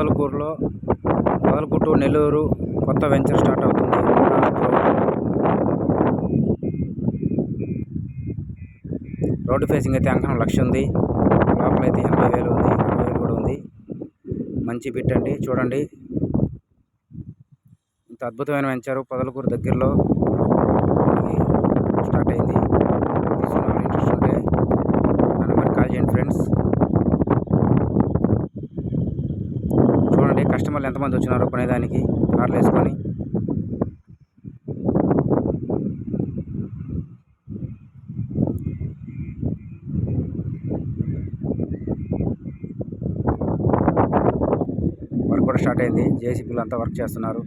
Podalakuru to Nellore కొత్త venture start అవుతుంది. Road facing అయితే అంకణం 1,00,000 ఉంది. లోపల అయితే 80,000 ఉంది, 60,000 కూడా ఉంది. మంచి బిట్ అండి, చూడండి. ఇంత అద్భుతమైన వెంచరు పొదలకూరు దగ్గరలో స్టార్ట్ అయింది. తీసుకున్న ఇంట్రెస్ట్ ఉంటే నా నెంబర్కి కాల్ చేయండి ఫ్రెండ్స్. చూడండి కస్టమర్లు ఎంతమంది వచ్చినారో కొనేదానికి కార్లు వేసుకొని. వర్క్ కూడా స్టార్ట్ అయింది. జేసీబీలు అంతా వర్క్ చేస్తున్నారు.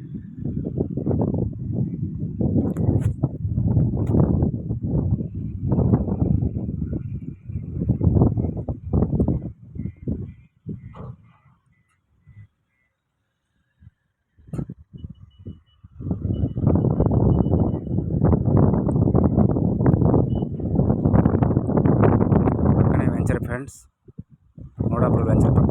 Venture friends, Nodapuram venture.